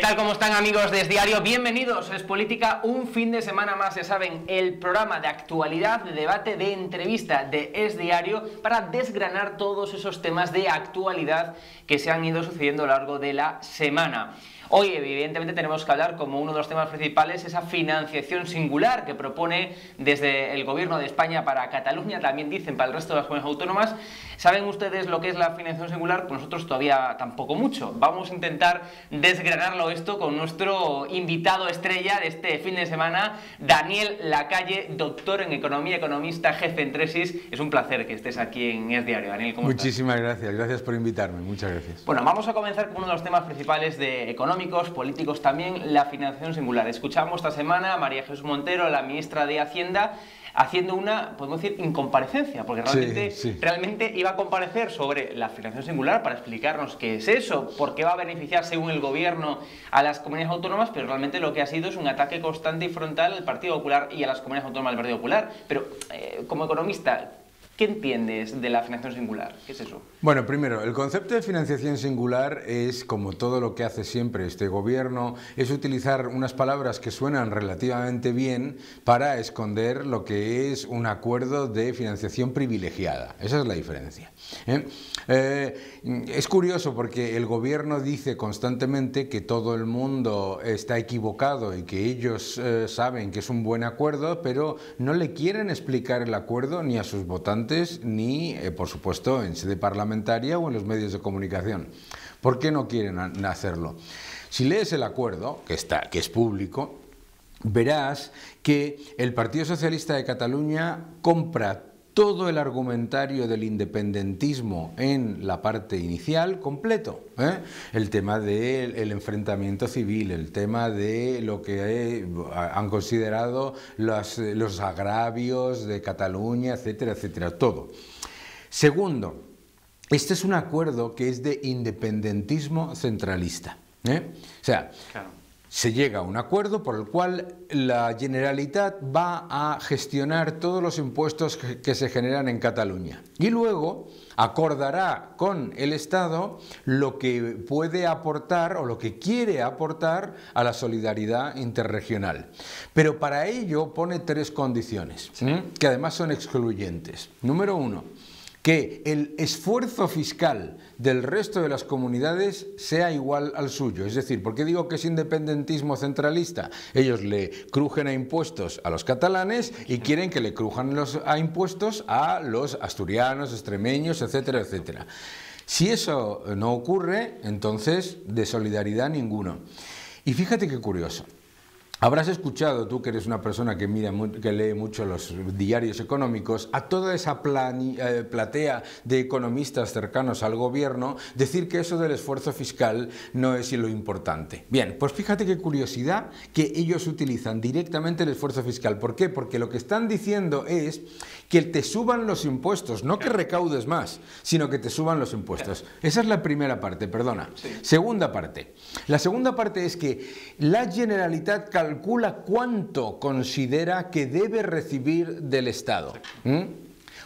tal? ¿Cómo están, amigos de Es Diario? Bienvenidos a Es Política, un fin de semana más, ya saben, el programa de actualidad, de debate, de entrevista de Es Diario para desgranar todos esos temas de actualidad que se han ido sucediendo a lo largo de la semana. Hoy, evidentemente, tenemos que hablar, como uno de los temas principales, esa financiación singular que propone desde el Gobierno de España para Cataluña, también dicen para el resto de las comunidades autónomas. ¿Saben ustedes lo que es la financiación singular? Pues nosotros todavía tampoco mucho. Vamos a intentar desgranarlo esto con nuestro invitado estrella de este fin de semana, Daniel Lacalle, doctor en Economía, economista, jefe en Tresis. Es un placer que estés aquí en Es Diario. Daniel, ¿cómo estás? Muchísimas gracias, gracias por invitarme, muchas gracias. Bueno, vamos a comenzar con uno de los temas principales de económicos, políticos también, la financiación singular. Escuchamos esta semana a María Jesús Montero, la ministra de Hacienda, haciendo una, podemos decir, incomparecencia, porque realmente iba a comparecer sobre la financiación singular para explicarnos qué es eso, por qué va a beneficiar según el gobierno a las comunidades autónomas, pero realmente lo que ha sido es un ataque constante y frontal al Partido Popular y a las comunidades autónomas del Partido Popular. Pero como economista, ¿qué entiendes de la financiación singular? ¿Qué es eso? Bueno, primero, el concepto de financiación singular es, como todo lo que hace siempre este gobierno, es utilizar unas palabras que suenan relativamente bien para esconder lo que es un acuerdo de financiación privilegiada. Esa es la diferencia. Es curioso porque el gobierno dice constantemente que todo el mundo está equivocado y que ellos saben que es un buen acuerdo, pero no le quieren explicar el acuerdo ni a sus votantes ni, por supuesto, en sede parlamentaria o en los medios de comunicación. ¿Por qué no quieren hacerlo? Si lees el acuerdo, que es público, verás que el Partido Socialista de Cataluña compra todo el argumentario del independentismo en la parte inicial completo, el tema del enfrentamiento civil, el tema de lo que han considerado los agravios de Cataluña, etcétera, etcétera, todo. Segundo, este es un acuerdo que es de independentismo centralista, O sea, claro, se llega a un acuerdo por el cual la Generalitat va a gestionar todos los impuestos que se generan en Cataluña y luego acordará con el Estado lo que puede aportar o lo que quiere aportar a la solidaridad interregional. Pero para ello pone tres condiciones, que además son excluyentes. Número uno, que el esfuerzo fiscal del resto de las comunidades sea igual al suyo. Es decir, ¿por qué digo que es independentismo centralista? Ellos le crujen a impuestos a los catalanes y quieren que le crujan a impuestos a los asturianos, extremeños, etcétera, etcétera. Si eso no ocurre, entonces de solidaridad ninguno. Y fíjate qué curioso. Habrás escuchado, tú que eres una persona que lee mucho los diarios económicos, a toda esa platea de economistas cercanos al gobierno decir que eso del esfuerzo fiscal no es lo importante. Bien, pues fíjate qué curiosidad que ellos utilizan directamente el esfuerzo fiscal. ¿Por qué? Porque lo que están diciendo es que te suban los impuestos, no que recaudes más, sino que te suban los impuestos. Esa es la primera parte, perdona. Sí. Segunda parte. La segunda parte es que la Generalitat calcula cuánto considera que debe recibir del Estado.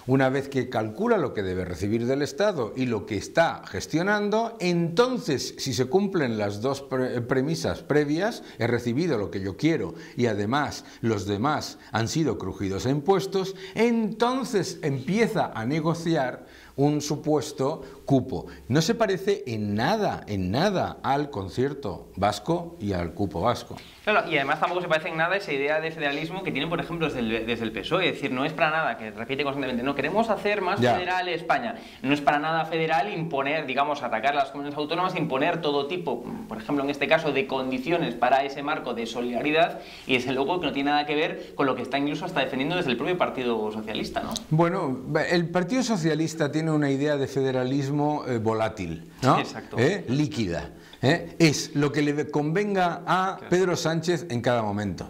Una vez que calcula lo que debe recibir del Estado y lo que está gestionando, entonces, si se cumplen las dos premisas previas, he recibido lo que yo quiero y además los demás han sido crujidos a impuestos, entonces empieza a negociar un supuesto cupo. No se parece en nada al concierto vasco y al cupo vasco. Claro, y además tampoco se parece en nada a esa idea de federalismo que tienen, por ejemplo, desde el PSOE. Es decir, no es para nada, que repite constantemente, no queremos hacer más federal España. No es para nada federal imponer, digamos, atacar a las comunidades autónomas, imponer todo tipo, por ejemplo, en este caso, de condiciones para ese marco de solidaridad, y desde luego que no tiene nada que ver con lo que está incluso hasta defendiendo desde el propio Partido Socialista, ¿no? Bueno, el Partido Socialista tiene una idea de federalismo volátil, ¿no? Exacto. Líquida. Es lo que le convenga a Pedro Sánchez en cada momento.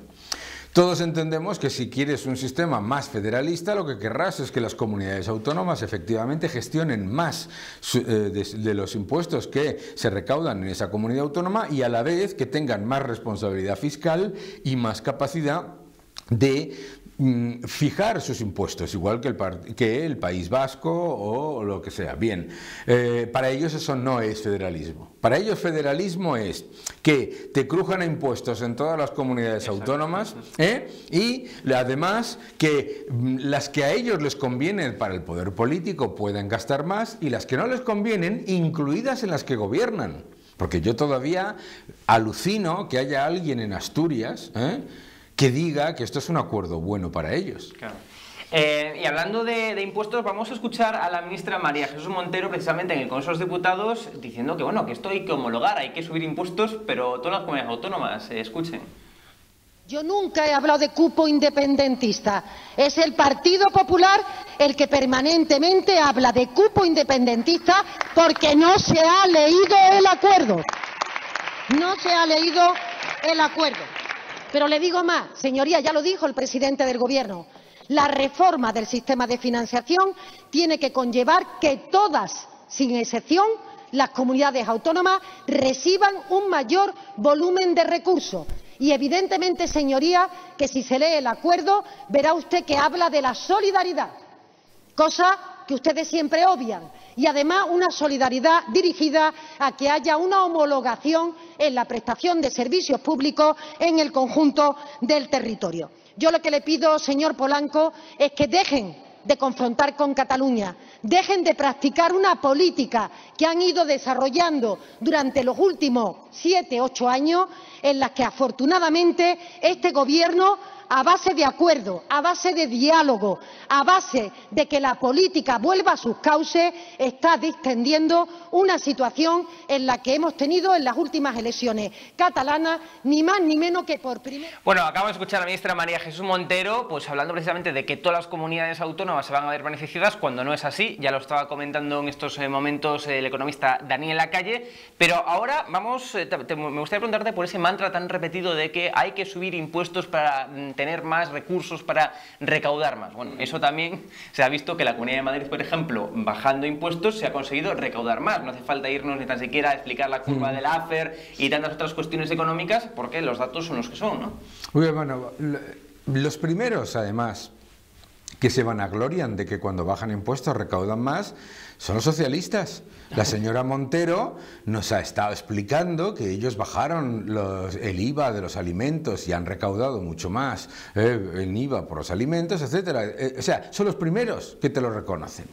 Todos entendemos que si quieres un sistema más federalista, lo que querrás es que las comunidades autónomas efectivamente gestionen más de los impuestos que se recaudan en esa comunidad autónoma y a la vez que tengan más responsabilidad fiscal y más capacidad de fijar sus impuestos, igual que el País Vasco o lo que sea. Bien, para ellos eso no es federalismo. Para ellos federalismo es que te crujan a impuestos en todas las comunidades autónomas, y además que las que a ellos les convienen para el poder político puedan gastar más y las que no les convienen, incluidas en las que gobiernan. Porque yo todavía alucino que haya alguien en Asturias que diga que esto es un acuerdo bueno para ellos. Claro. Y hablando de impuestos, vamos a escuchar a la ministra María Jesús Montero precisamente en el Congreso de los Diputados diciendo que bueno, que esto hay que homologar, hay que subir impuestos, pero todas las comunidades autónomas, escuchen. Yo nunca he hablado de cupo independentista. Es el Partido Popular el que permanentemente habla de cupo independentista porque no se ha leído el acuerdo. No se ha leído el acuerdo. Pero le digo más, señoría, ya lo dijo el presidente del Gobierno. La reforma del sistema de financiación tiene que conllevar que todas, sin excepción, las comunidades autónomas reciban un mayor volumen de recursos. Y evidentemente, señoría, que si se lee el acuerdo, verá usted que habla de la solidaridad, cosa que ustedes siempre obvian, y además una solidaridad dirigida a que haya una homologación en la prestación de servicios públicos en el conjunto del territorio. Yo lo que le pido, señor Polanco, es que dejen de confrontar con Cataluña, dejen de practicar una política que han ido desarrollando durante los últimos 7 u 8 años, en las que afortunadamente este Gobierno, a base de acuerdo, a base de diálogo, a base de que la política vuelva a sus cauces, está distendiendo una situación en la que hemos tenido en las últimas elecciones catalanas, ni más ni menos que por primera. Bueno, acabo de escuchar a la ministra María Jesús Montero, pues hablando precisamente de que todas las comunidades autónomas se van a ver beneficiadas, cuando no es así. Ya lo estaba comentando en estos momentos el economista Daniel Lacalle. Pero ahora vamos, me gustaría preguntarte por ese mantra tan repetido de que hay que subir impuestos para tener más recursos, para recaudar más. Bueno, eso también se ha visto que la Comunidad de Madrid, por ejemplo, bajando impuestos se ha conseguido recaudar más. No hace falta irnos ni tan siquiera a explicar la curva del AFER y tantas otras cuestiones económicas, porque los datos son los que son, ¿no? Muy bien, bueno, los primeros, además, que se vanaglorian de que cuando bajan impuestos recaudan más, son los socialistas. La señora Montero nos ha estado explicando que ellos bajaron el IVA de los alimentos y han recaudado mucho más el IVA por los alimentos, etcétera. O sea, son los primeros que te lo reconocen.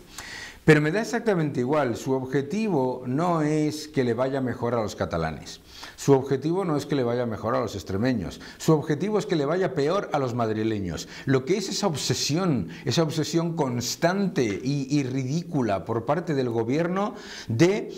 Pero me da exactamente igual, su objetivo no es que le vaya mejor a los catalanes, su objetivo no es que le vaya mejor a los extremeños, su objetivo es que le vaya peor a los madrileños. Lo que es esa obsesión constante y ridícula por parte del gobierno de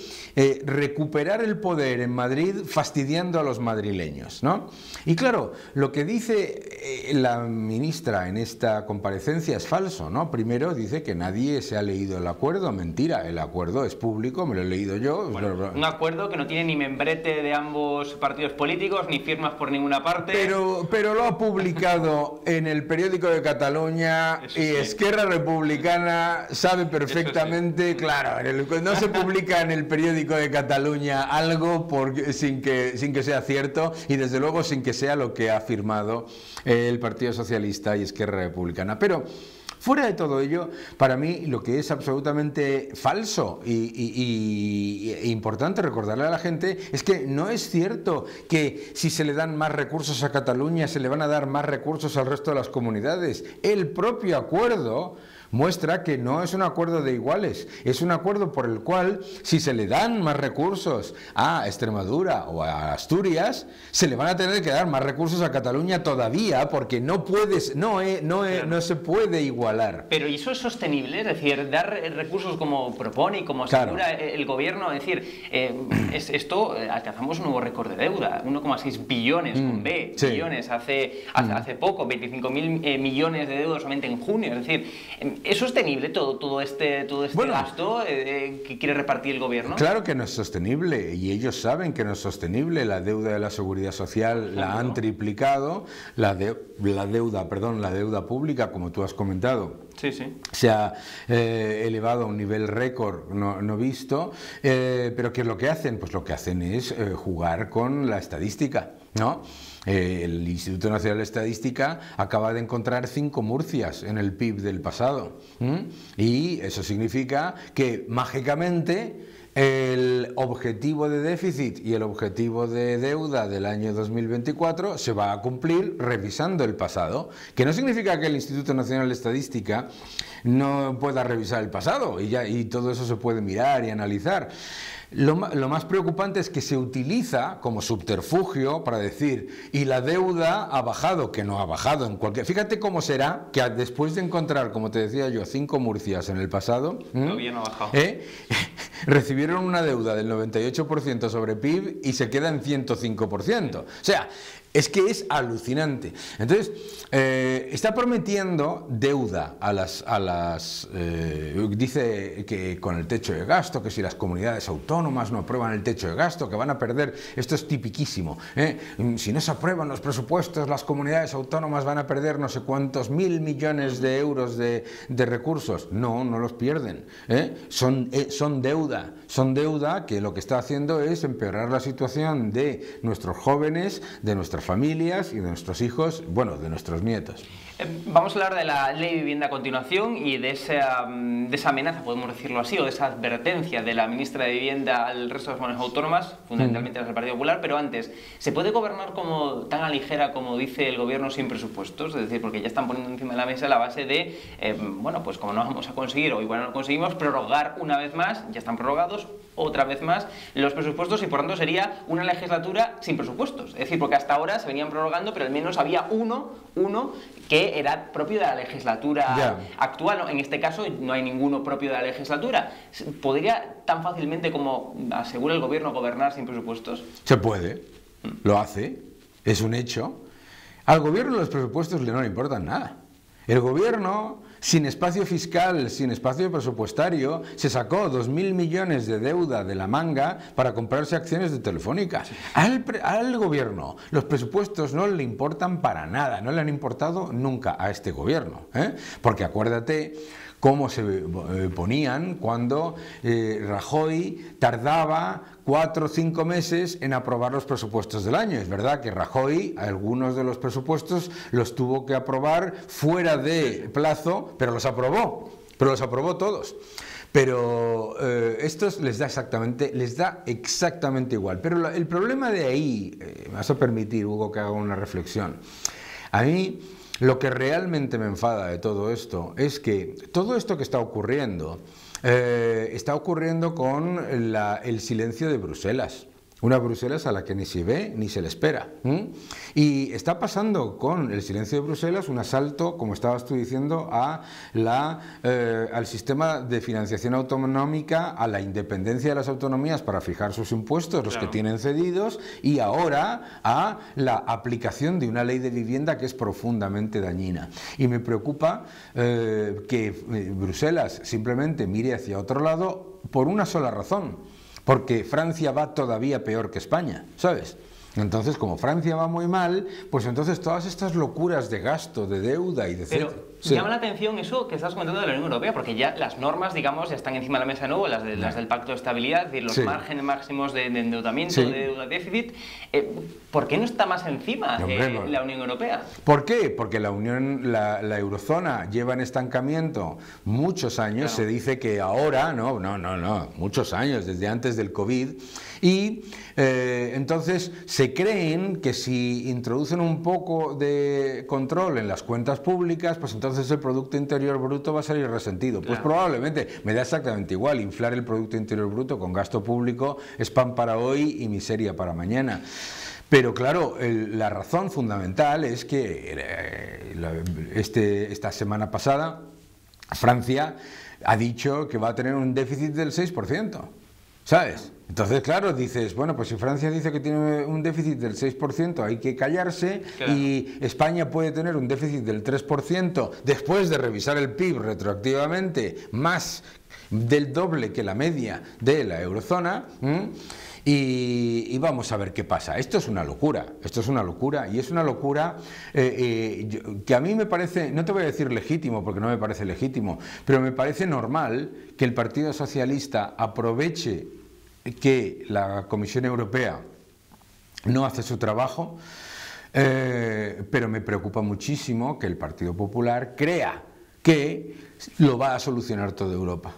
recuperar el poder en Madrid fastidiando a los madrileños, ¿no? Y claro, lo que dice la ministra en esta comparecencia es falso, ¿no? Primero dice que nadie se ha leído el acuerdo. Mentira, el acuerdo es público, me lo he leído yo. Bueno, un acuerdo que no tiene ni membrete de ambos partidos políticos, ni firmas por ninguna parte. Pero lo ha publicado en el periódico de Cataluña. Eso y sí. Esquerra Republicana sabe perfectamente, sí. Claro, no se publica en el periódico de Cataluña algo sin que sea cierto y desde luego sin que sea lo que ha firmado el Partido Socialista y Esquerra Republicana. Pero fuera de todo ello, para mí lo que es absolutamente falso e importante recordarle a la gente es que no es cierto que si se le dan más recursos a Cataluña se le van a dar más recursos al resto de las comunidades. El propio acuerdo muestra que no es un acuerdo de iguales, es un acuerdo por el cual si se le dan más recursos a Extremadura o a Asturias, se le van a tener que dar más recursos a Cataluña todavía, porque no se puede igualar. Pero ¿y eso es sostenible? Es decir, dar recursos como propone y como asegura el gobierno, es decir, esto alcanzamos un nuevo récord de deuda, 1,6 billones con B, sí. Billones hace poco, 25.000 millones de deuda solamente en junio, es decir, ¿es sostenible todo este gasto que quiere repartir el gobierno? Claro que no es sostenible y ellos saben que no es sostenible. La deuda de la Seguridad Social la han triplicado, la deuda pública, como tú has comentado, se ha elevado a un nivel récord no visto, pero ¿qué es lo que hacen? Pues lo que hacen es jugar con la estadística, ¿no? El Instituto Nacional de Estadística acaba de encontrar 5 Murcias en el PIB del pasado, y eso significa que mágicamente el objetivo de déficit y el objetivo de deuda del año 2024 se va a cumplir revisando el pasado, que no significa que el Instituto Nacional de Estadística no pueda revisar el pasado y todo eso se puede mirar y analizar. Lo más preocupante es que se utiliza como subterfugio para decir, y la deuda ha bajado, que no ha bajado en cualquier... Fíjate cómo será que después de encontrar, como te decía yo, 5 Murcias en el pasado, todavía no ha bajado. Recibieron una deuda del 98% sobre PIB y se queda en 105%. O sea, es que es alucinante. Entonces, está prometiendo deuda dice que con el techo de gasto, que si las comunidades autónomas no aprueban el techo de gasto, que van a perder, esto es tipiquísimo, si no se aprueban los presupuestos, las comunidades autónomas van a perder no sé cuántos 1.000 millones de euros de recursos. No, no los pierden, son deuda que lo que está haciendo es empeorar la situación de nuestros jóvenes, de nuestras familias y de nuestros hijos, bueno, de nuestros nietos. Vamos a hablar de la ley de vivienda a continuación y de esa amenaza, podemos decirlo así, o de esa advertencia de la ministra de Vivienda al resto de las comunidades autónomas, fundamentalmente las del Partido Popular, pero antes, ¿se puede gobernar tan a ligera como dice el gobierno sin presupuestos? Es decir, porque ya están poniendo encima de la mesa la base de, bueno, pues como no vamos a conseguir, o igual no lo conseguimos, prorrogar una vez más, ya están prorrogados, otra vez más, los presupuestos, y por tanto sería una legislatura sin presupuestos. Es decir, porque hasta ahora se venían prorrogando, pero al menos había uno que era propio de la legislatura actual. En este caso no hay ninguno propio de la legislatura. ¿Podría tan fácilmente como asegura el gobierno gobernar sin presupuestos? Se puede, lo hace, es un hecho. Al gobierno los presupuestos no le importan nada. El gobierno, sin espacio fiscal, sin espacio presupuestario, se sacó 2.000 millones de deuda de la manga para comprarse acciones de Telefónica. Al gobierno los presupuestos no le importan para nada, no le han importado nunca a este gobierno, porque acuérdate cómo se ponían cuando Rajoy tardaba 4 o 5 meses en aprobar los presupuestos del año. Es verdad que Rajoy algunos de los presupuestos los tuvo que aprobar fuera de plazo, pero los aprobó todos. Pero estos les da exactamente igual. Pero el problema de ahí, me vas a permitir, Hugo, que haga una reflexión. A mí lo que realmente me enfada de todo esto es que todo esto que está ocurriendo con el silencio de Bruselas. Una Bruselas a la que ni se ve ni se le espera. Y está pasando con el silencio de Bruselas un asalto, como estabas tú diciendo, al sistema de financiación autonómica, a la independencia de las autonomías para fijar sus impuestos, los que tienen cedidos, y ahora a la aplicación de una ley de vivienda que es profundamente dañina. Y me preocupa que Bruselas simplemente mire hacia otro lado por una sola razón. Porque Francia va todavía peor que España, ¿sabes? Entonces, como Francia va muy mal, pues entonces todas estas locuras de gasto, de deuda y de... Pero llama la atención eso que estás comentando de la Unión Europea, porque ya las normas, digamos, ya están encima de la mesa de nuevo, las del Pacto de Estabilidad, es decir, los márgenes máximos de endeudamiento, de deuda déficit. ¿Por qué no está más encima la Unión Europea? ¿Por qué? Porque la eurozona lleva en estancamiento muchos años, se dice que ahora, muchos años, desde antes del COVID, y entonces se creen que si introducen un poco de control en las cuentas públicas, pues entonces el Producto Interior Bruto va a salir resentido. Pues probablemente, me da exactamente igual, inflar el Producto Interior Bruto con gasto público es pan para hoy y miseria para mañana. Pero claro, la razón fundamental es que esta semana pasada Francia ha dicho que va a tener un déficit del 6%, ¿sabes? Entonces, claro, dices, bueno, pues si Francia dice que tiene un déficit del 6%, hay que callarse, y España puede tener un déficit del 3% después de revisar el PIB retroactivamente, más del doble que la media de la eurozona. Y vamos a ver qué pasa. Esto es una locura, y es una locura que a mí me parece, no te voy a decir legítimo porque no me parece legítimo, pero me parece normal que el Partido Socialista aproveche que la Comisión Europea no hace su trabajo, pero me preocupa muchísimo que el Partido Popular crea que lo va a solucionar toda Europa.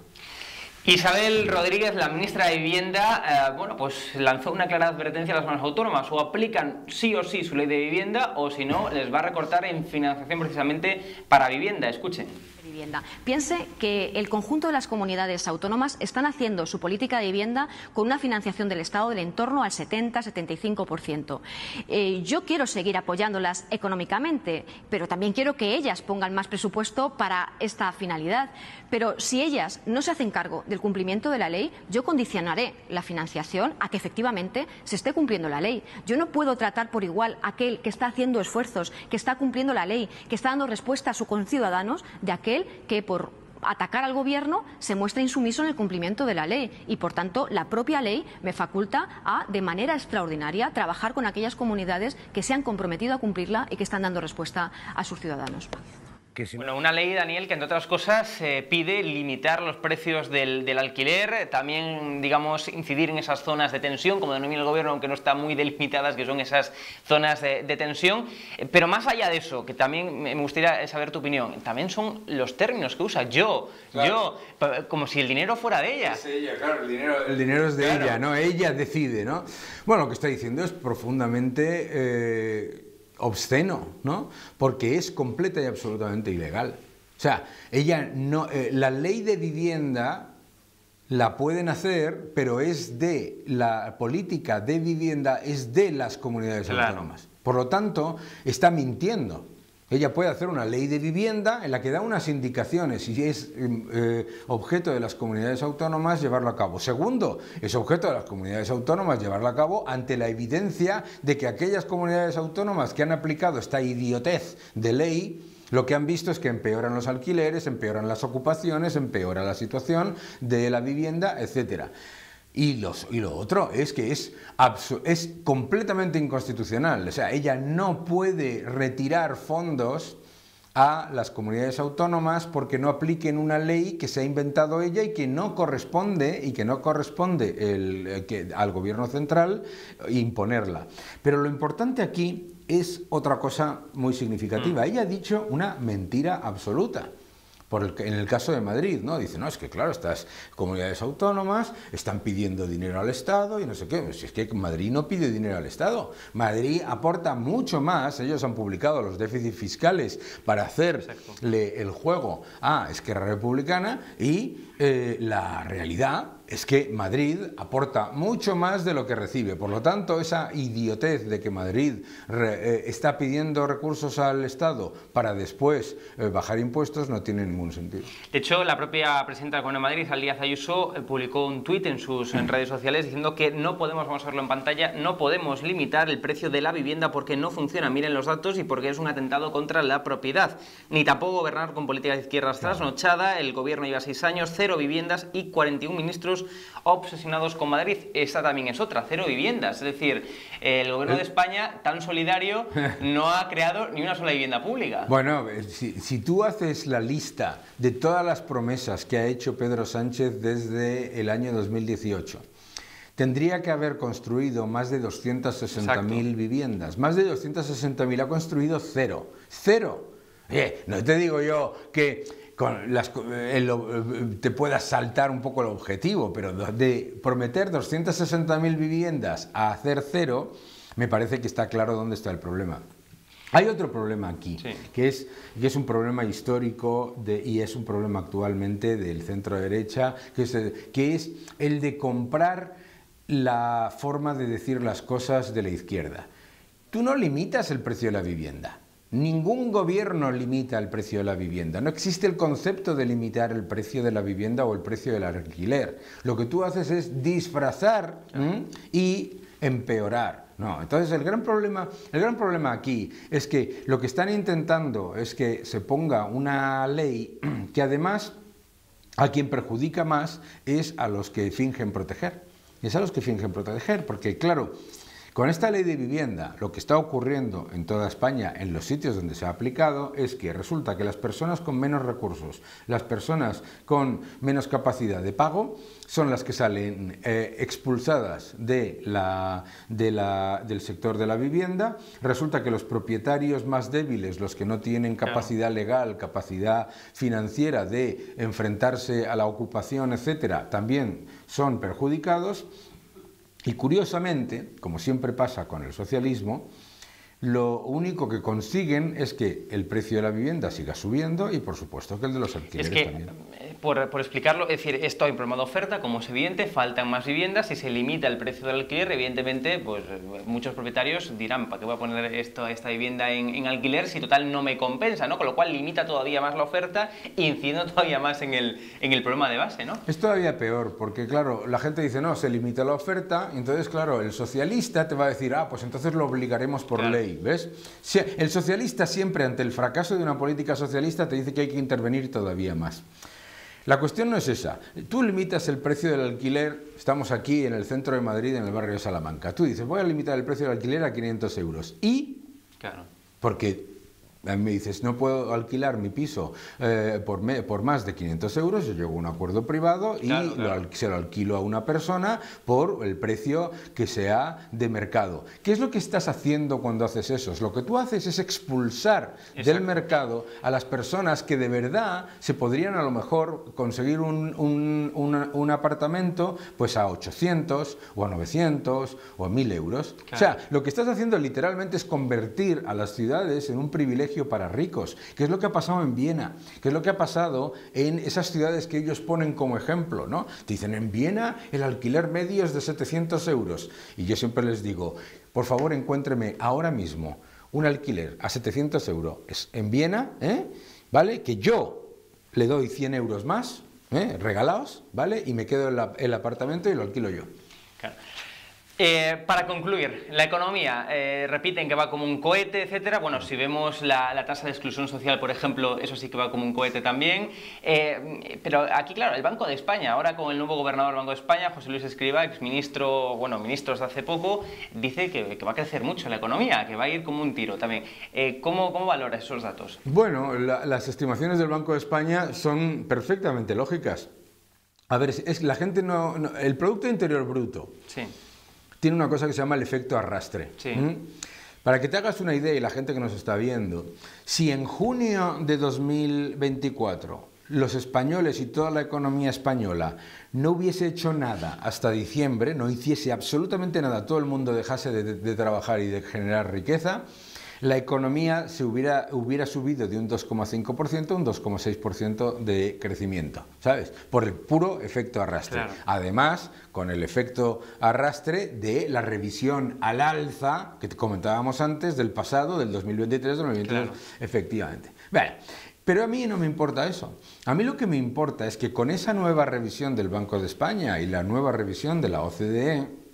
Isabel Rodríguez, la ministra de Vivienda, bueno, pues lanzó una clara advertencia a las comunidades autónomas: o aplican sí o sí su ley de vivienda, o si no, les va a recortar en financiación precisamente para vivienda. Escuchen. Piense que el conjunto de las comunidades autónomas están haciendo su política de vivienda con una financiación del Estado del entorno al 70-75%. Yo quiero seguir apoyándolas económicamente, pero también quiero que ellas pongan más presupuesto para esta finalidad. Pero si ellas no se hacen cargo del cumplimiento de la ley, yo condicionaré la financiación a que efectivamente se esté cumpliendo la ley. Yo no puedo tratar por igual a aquel que está haciendo esfuerzos, que está cumpliendo la ley, que está dando respuesta a sus conciudadanos, de aquel que por atacar al gobierno se muestra insumiso en el cumplimiento de la ley, y por tanto la propia ley me faculta a, de manera extraordinaria, trabajar con aquellas comunidades que se han comprometido a cumplirla y que están dando respuesta a sus ciudadanos. Bueno, una ley, Daniel, que entre otras cosas pide limitar los precios del alquiler, también, digamos, incidir en esas zonas de tensión, como denomina el gobierno, aunque no están muy delimitadas, que son esas zonas de tensión. Pero más allá de eso, que también me gustaría saber tu opinión, también son los términos que usa. Yo, como si el dinero fuera de ella. Es ella, claro, el dinero es de ella, ¿no? Ella decide, ¿no? Bueno, lo que está diciendo es profundamente obsceno, ¿no? Porque es completa y absolutamente ilegal. O sea, ella no, la ley de vivienda la pueden hacer, pero es de la política de vivienda, es de las comunidades autónomas. Por lo tanto, está mintiendo. Ella puede hacer una ley de vivienda en la que da unas indicaciones y es objeto de las comunidades autónomas llevarlo a cabo. Segundo, es objeto de las comunidades autónomas llevarlo a cabo ante la evidencia de que aquellas comunidades autónomas que han aplicado esta idiotez de ley, lo que han visto es que empeoran los alquileres, empeoran las ocupaciones, empeora la situación de la vivienda, etcétera. Y lo otro es que es completamente inconstitucional. O sea, ella no puede retirar fondos a las comunidades autónomas porque no apliquen una ley que se ha inventado ella y que no corresponde al gobierno central imponerla. Pero lo importante aquí es otra cosa muy significativa. Ella ha dicho una mentira absoluta. En el caso de Madrid, ¿no? Dice, no, es que claro, estas comunidades autónomas están pidiendo dinero al Estado y no sé qué. Si es que Madrid no pide dinero al Estado. Madrid aporta mucho más. Ellos han publicado los déficits fiscales para hacerle el juego a Esquerra Republicana y la realidad es que Madrid aporta mucho más de lo que recibe. Por lo tanto, esa idiotez de que Madrid está pidiendo recursos al Estado para después bajar impuestos no tiene ningún sentido. De hecho, la propia presidenta del Gobierno de Madrid, Díaz Ayuso, publicó un tuit en sus redes sociales diciendo que no podemos, vamos a verlo en pantalla, no podemos limitar el precio de la vivienda porque no funciona, miren los datos, y porque es un atentado contra la propiedad. Ni tampoco gobernar con políticas de izquierdas trasnochada. El gobierno lleva 6 años, 0 viviendas y 41 ministros obsesionados con Madrid. Esta también es otra, 0 viviendas. Es decir, el gobierno de España, tan solidario, no ha creado ni una sola vivienda pública. Bueno, si tú haces la lista de todas las promesas que ha hecho Pedro Sánchez desde el año 2018, tendría que haber construido más de 260.000 viviendas. Más de 260.000, ha construido 0. ¡Cero! No te digo yo que te puedas saltar un poco el objetivo, pero de prometer 260.000 viviendas a hacer 0, me parece que está claro dónde está el problema. Hay otro problema aquí, que es un problema histórico y es un problema actualmente del centro derecha, que es el de comprar la forma de decir las cosas de la izquierda. Tú no limitas el precio de la vivienda. Ningún gobierno limita el precio de la vivienda. No existe el concepto de limitar el precio de la vivienda o el precio del alquiler. Lo que tú haces es disfrazar y empeorar. No, entonces el gran problema aquí es que lo que están intentando es que se ponga una ley que además A quien perjudica más es a los que fingen proteger. Es a los que fingen proteger, porque claro, con esta ley de vivienda, lo que está ocurriendo en toda España, en los sitios donde se ha aplicado, es que resulta que las personas con menos recursos, las personas con menos capacidad de pago, son las que salen expulsadas del sector de la vivienda. Resulta que los propietarios más débiles, los que no tienen capacidad legal, capacidad financiera de enfrentarse a la ocupación, etcétera, también son perjudicados. Y curiosamente, como siempre pasa con el socialismo, lo único que consiguen es que el precio de la vivienda siga subiendo y por supuesto que el de los alquileres también. Por explicarlo, es decir, esto hay un problema de oferta, como es evidente, faltan más viviendas, si se limita el precio del alquiler, evidentemente, pues muchos propietarios dirán, ¿para qué voy a poner esta vivienda en alquiler si total no me compensa, ¿no? Con lo cual limita todavía más la oferta, incidiendo todavía más en el problema de base, ¿no? Es todavía peor, porque claro, la gente dice, no, se limita la oferta, y entonces claro, el socialista te va a decir, pues entonces lo obligaremos por ley, ¿ves? El socialista siempre, ante el fracaso de una política socialista, te dice que hay que intervenir todavía más. La cuestión no es esa. Tú limitas el precio del alquiler, estamos aquí en el centro de Madrid, en el barrio de Salamanca. Tú dices, voy a limitar el precio del alquiler a 500 euros. ¿Y? Claro. Porque a mí me dices, no puedo alquilar mi piso por más de 500 euros, yo llego a un acuerdo privado y se lo alquilo a una persona por el precio que sea de mercado. ¿Qué es lo que estás haciendo cuando haces eso? Lo que tú haces es expulsar del mercado a las personas que de verdad se podrían a lo mejor conseguir un apartamento pues a 800 o a 900 o a 1000 euros. Claro. O sea, lo que estás haciendo literalmente es convertir a las ciudades en un privilegio para ricos, que es lo que ha pasado en Viena, que es lo que ha pasado en esas ciudades que ellos ponen como ejemplo, ¿no? Te dicen, en Viena el alquiler medio es de 700 euros. Y yo siempre les digo, por favor encuéntreme ahora mismo un alquiler a 700 euros en Viena, ¿vale? Que yo le doy 100 euros más, regalaos, ¿vale? Y me quedo el apartamento y lo alquilo yo. Claro. Para concluir, la economía, repiten que va como un cohete, etcétera. Bueno, si vemos la tasa de exclusión social, por ejemplo, eso sí que va como un cohete también. Pero aquí, claro, el Banco de España, ahora con el nuevo gobernador del Banco de España, José Luis Escrivá, exministro, bueno, ministro hasta hace poco, dice que va a crecer mucho la economía, que va a ir como un tiro también. ¿Cómo valora esos datos? Bueno, las estimaciones del Banco de España son perfectamente lógicas. A ver, la gente el Producto Interior Bruto. Sí. Tiene una cosa que se llama el efecto arrastre. Sí. Para que te hagas una idea y la gente que nos está viendo, si en junio de 2024 los españoles y toda la economía española no hubiese hecho nada hasta diciembre, no hiciese absolutamente nada, todo el mundo dejase de trabajar y de generar riqueza, la economía se hubiera subido de un 2,5% a un 2,6% de crecimiento, ¿sabes? Por el puro efecto arrastre. Claro. Además, con el efecto arrastre de la revisión al alza que te comentábamos antes del pasado, del 2023-2022, claro. Efectivamente. Bueno, pero a mí no me importa eso. A mí lo que me importa es que con esa nueva revisión del Banco de España y la nueva revisión de la OCDE,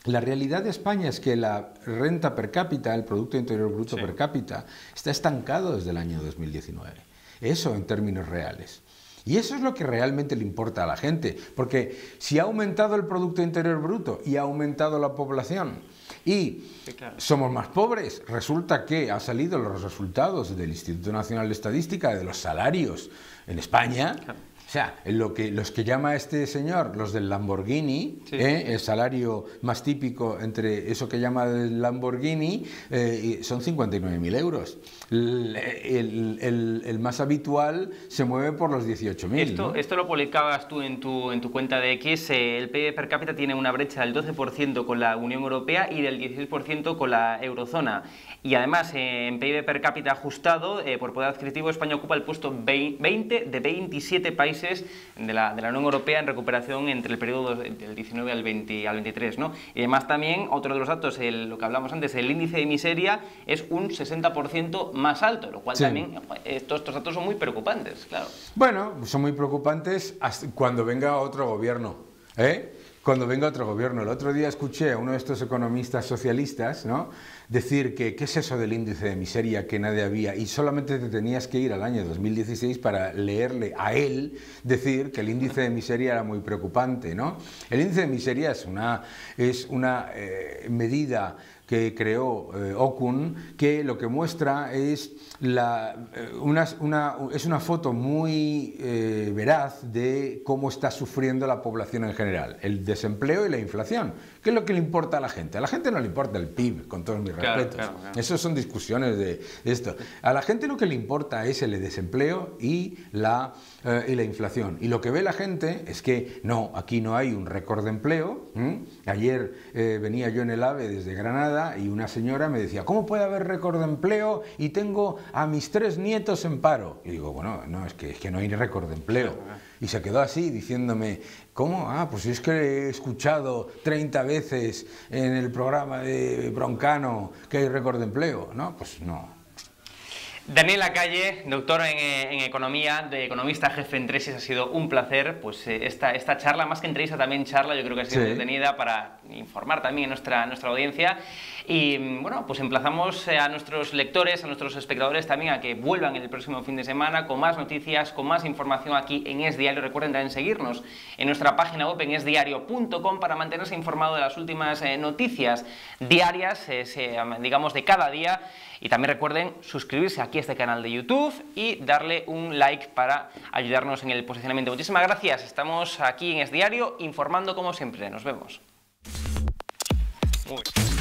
la realidad de España es que la renta per cápita, el Producto Interior Bruto per cápita, está estancado desde el año 2019. Eso en términos reales. Y eso es lo que realmente le importa a la gente, porque si ha aumentado el Producto Interior Bruto y ha aumentado la población y somos más pobres, resulta que han salido los resultados del Instituto Nacional de Estadística de los salarios en España. O sea, los que llama este señor, los del Lamborghini, sí. El salario más típico entre eso que llama el Lamborghini, son 59.000 euros. El más habitual se mueve por los 18.000. ¿No? Esto lo publicabas tú en tu cuenta de X. El PIB per cápita tiene una brecha del 12% con la Unión Europea y del 16% con la Eurozona. Y además, en PIB per cápita ajustado, por poder adquisitivo, España ocupa el puesto 20 de 27 países de la Unión Europea en recuperación entre el periodo del 19 al 23, ¿no? Y además también, otro de los datos, lo que hablamos antes, el índice de miseria es un 60% más alto, lo cual también, estos datos son muy preocupantes, claro. Bueno, son muy preocupantes cuando venga otro gobierno, cuando venga otro gobierno. El otro día escuché a uno de estos economistas socialistas, ¿no?, decir que qué es eso del índice de miseria, que nadie había, y solamente te tenías que ir al año 2016 para leerle a él decir que el índice de miseria era muy preocupante, ¿no? El índice de miseria es una medida que creó Okun, que lo que muestra es una foto muy veraz de cómo está sufriendo la población en general, el desempleo y la inflación. ¿Qué es lo que le importa a la gente? A la gente no le importa el PIB, con todos mis respetos. Claro. Esas son discusiones de esto. A la gente lo que le importa es el desempleo y la inflación. Y lo que ve la gente es que no, aquí no hay un récord de empleo. Ayer venía yo en el AVE desde Granada y una señora me decía, ¿cómo puede haber récord de empleo y tengo a mis 3 nietos en paro? Y digo, bueno, no, es que no hay récord de empleo. Y se quedó así diciéndome, ¿cómo? Ah, pues es que he escuchado 30 veces en el programa de Broncano que hay récord de empleo. No, pues no. Daniel Lacalle, doctor en Economía, de economista jefe en Tresis, ha sido un placer. Pues esta charla, más que entrevista, también charla, yo creo que ha sido entretenida para informar también a nuestra audiencia. Y bueno, pues emplazamos a nuestros lectores, a nuestros espectadores también a que vuelvan el próximo fin de semana con más noticias, con más información aquí en Es Diario. Recuerden también seguirnos en nuestra página web en esdiario.com para mantenerse informado de las últimas noticias diarias, digamos, de cada día. Y también recuerden suscribirse aquí a este canal de YouTube y darle un like para ayudarnos en el posicionamiento. Muchísimas gracias. Estamos aquí en Es Diario informando como siempre. Nos vemos. Muy bien.